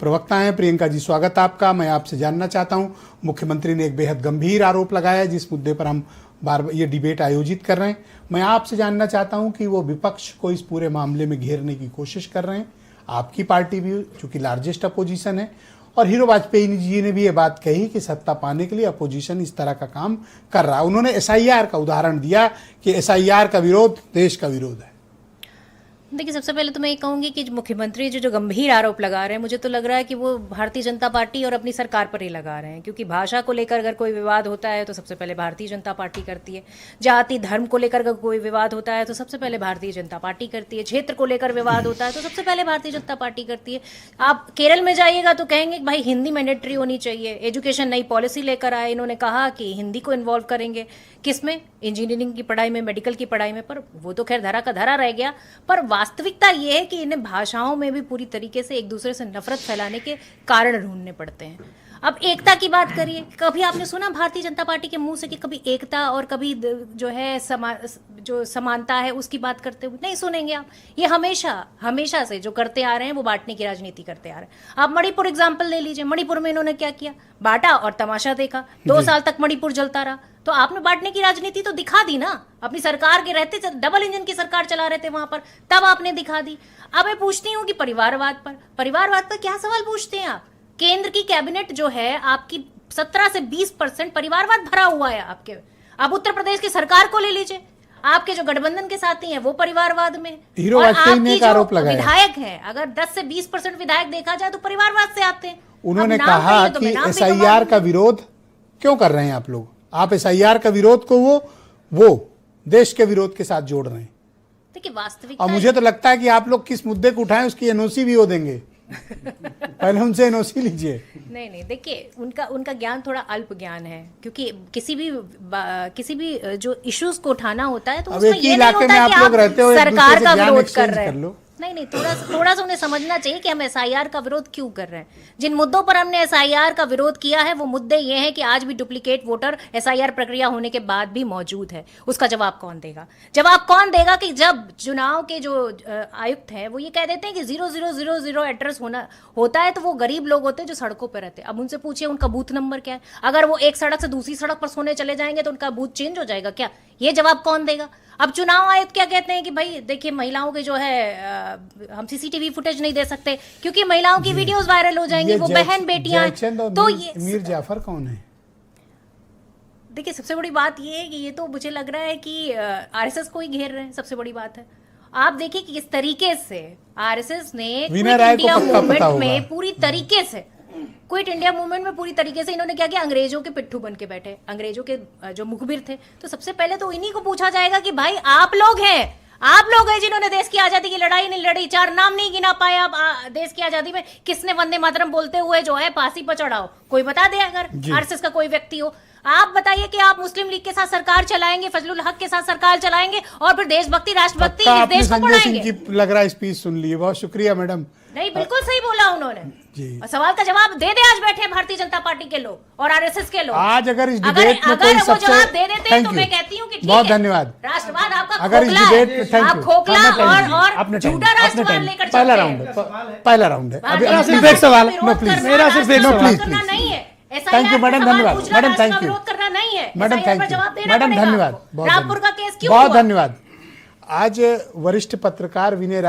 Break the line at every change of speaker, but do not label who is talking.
प्रवक्ता हैं। प्रियंका जी, स्वागत आपका। मैं आपसे जानना चाहता हूं, मुख्यमंत्री ने एक बेहद गंभीर आरोप लगाया है जिस मुद्दे पर हम बार ये डिबेट आयोजित कर रहे हैं। मैं आपसे जानना चाहता हूं कि वो विपक्ष को इस पूरे मामले में घेरने की कोशिश कर रहे हैं। आपकी पार्टी भी चूंकि लार्जेस्ट अपोजिशन है, और हीरो वाजपेयी जी ने भी ये बात कही कि सत्ता पाने के लिए अपोजिशन इस तरह का काम कर रहा है। उन्होंने SIR का उदाहरण दिया कि SIR का विरोध देश का विरोध है।
देखिए, सबसे पहले तो मैं ये कहूंगी कि मुख्यमंत्री जो गंभीर आरोप लगा रहे हैं, मुझे तो लग रहा है कि वो भारतीय जनता पार्टी और अपनी सरकार पर ही लगा रहे हैं। क्योंकि भाषा को लेकर अगर कोई विवाद होता है तो सबसे पहले भारतीय जनता पार्टी करती है। जाति धर्म को लेकर अगर कोई विवाद होता है तो सबसे पहले भारतीय जनता पार्टी करती है। क्षेत्र को लेकर विवाद होता है तो सबसे पहले भारतीय जनता पार्टी करती है। आप केरल में जाइएगा तो कहेंगे कि भाई हिंदी मैंडेटरी होनी चाहिए। एजुकेशन नई पॉलिसी लेकर आए, इन्होंने कहा कि हिंदी को इन्वॉल्व करेंगे। किसमें? इंजीनियरिंग की पढ़ाई में, मेडिकल की पढ़ाई में। पर वो तो खैर धरा का धरा रह गया। पर वास्तविकता ये है कि इन्हें भाषाओं में भी पूरी तरीके से एक दूसरे से नफरत फैलाने के कारण ढूंढने पड़ते हैं। अब एकता की बात करिए, कभी आपने सुना भारतीय जनता पार्टी के मुंह से कि कभी एकता और कभी जो है जो समानता है उसकी बात करते हुए? नहीं सुनेंगे आप। ये हमेशा से जो करते आ रहे हैं वो बांटने की राजनीति करते आ रहे हैं। आप मणिपुर एग्जाम्पल ले लीजिए। मणिपुर में इन्होंने क्या किया? बांटा और तमाशा देखा। 2 साल तक मणिपुर जलता रहा। तो आपने बांटने की राजनीति तो दिखा दी ना। अपनी सरकार के रहते, डबल इंजन की सरकार चला रहे थे वहां पर, तब आपने दिखा दी। अब मैं पूछती हूँ कि परिवारवाद पर क्या सवाल पूछते हैं आप? केंद्र की कैबिनेट जो है आपकी 17 से 20% परिवारवाद भरा हुआ है आपके। अब उत्तर प्रदेश की सरकार को ले लीजिए, आपके जो गठबंधन के साथी हैं वो परिवारवाद में, और आपकी जो विधायक है, अगर 10 से 20% विधायक देखा जाए तो परिवारवाद से आते हैं।
उन्होंने कहा कि SIR का विरोध क्यों कर रहे हैं आप लोग? आप SIR का विरोध को वो देश के विरोध के साथ जोड़ रहे हैं।
देखिए, वास्तविक
और मुझे तो लगता है कि आप लोग किस मुद्दे को उठाएं उसकी NOC भी वो देंगे। पहले उनसे NOC लीजिए।
नहीं, देखिए, उनका ज्ञान थोड़ा अल्प ज्ञान है। क्योंकि किसी भी जो इश्यूज को उठाना होता है तो उसमें ये नहीं होता कि आप सरकार का विरोध कर रहे हैं। नहीं, थोड़ा सा उन्हें समझना चाहिए कि हम SIR का विरोध क्यों कर रहे हैं। जिन मुद्दों पर हमने SIR का विरोध किया है वो मुद्दे ये हैं कि आज भी डुप्लीकेट वोटर SIR प्रक्रिया होने के बाद भी मौजूद है। उसका जवाब कौन देगा? जवाब कौन देगा कि जब चुनाव के जो आयुक्त हैं वो ये कह देते हैं कि 0000 एड्रेस होता है तो वो गरीब लोग होते हैं जो सड़कों पर रहते हैं। अब उनसे पूछिए उनका बूथ नंबर क्या है। अगर वो एक सड़क से दूसरी सड़क पर सोने चले जाएंगे तो उनका बूथ चेंज हो जाएगा क्या? ये जवाब कौन देगा? अब चुनाव आयुक्त क्या कहते हैं कि भाई देखिए, महिलाओं के जो है हम CCTV फुटेज नहीं दे सकते क्योंकि महिलाओं की वीडियोस वायरल हो जाएंगी। वो बहन बेटियां। तो ये
मीर जाफर कौन है?
देखिए, सबसे बड़ी बात ये है कि ये तो मुझे लग रहा है कि RSS को ही घेर रहे हैं। सबसे बड़ी बात है, आप देखिए कि किस तरीके से RSS ने इंडिया मूवमेंट में पूरी तरीके से क्विट इंडिया मूवमेंट में पूरी तरीके से इन्होंने क्या किया? अंग्रेजों के पिट्ठू बन के बैठे, अंग्रेजों के जो मुखबिर थे। तो सबसे पहले तो इन्हीं को पूछा जाएगा कि भाई आप लोग हैं जिन्होंने देश की आजादी की लड़ाई नहीं लड़ी। 4 नाम नहीं गिना पाए आप देश की आजादी में। किसने वंदे मातरम बोलते हुए जो है फांसी पर चढ़ाओ? कोई बता दे, अगर RSS का कोई व्यक्ति हो। आप बताइए कि आप मुस्लिम लीग के साथ सरकार चलाएंगे, फजलुल हक के साथ सरकार चलाएंगे और फिर देशभक्ति राष्ट्रभक्ति इस देश को पढ़ाएंगे?
लग रहा है स्पीच सुन लिए। बहुत शुक्रिया मैडम।
नहीं, बिल्कुल सही बोला उन्होंने जी। और सवाल का जवाब दे दे आज बैठे भारतीय जनता पार्टी के लोग और RSS के लोग।
आज अगर इस डिबेट में कोई
वो जवाब दे देते हैं तो मैं कहती हूँ कि
बहुत धन्यवाद।
राष्ट्रवाद आपका खोखला है। आप खोखला और झूठा राष्ट्रवाद लेकर चलते हैं।
पहला राउंड है।
अभी
सिर्फ एक सवाल, मेरा सिर्फ एक सवाल
करना नहीं है।
थैंक यू मैडम, धन्यवाद मैडम, थैंक यू
विरोध करना नहीं है
मैडम, थैंक यू मैडम, धन्यवाद,
रामपुर का केस क्यों
बहुत धन्यवाद। आज वरिष्ठ पत्रकार विनय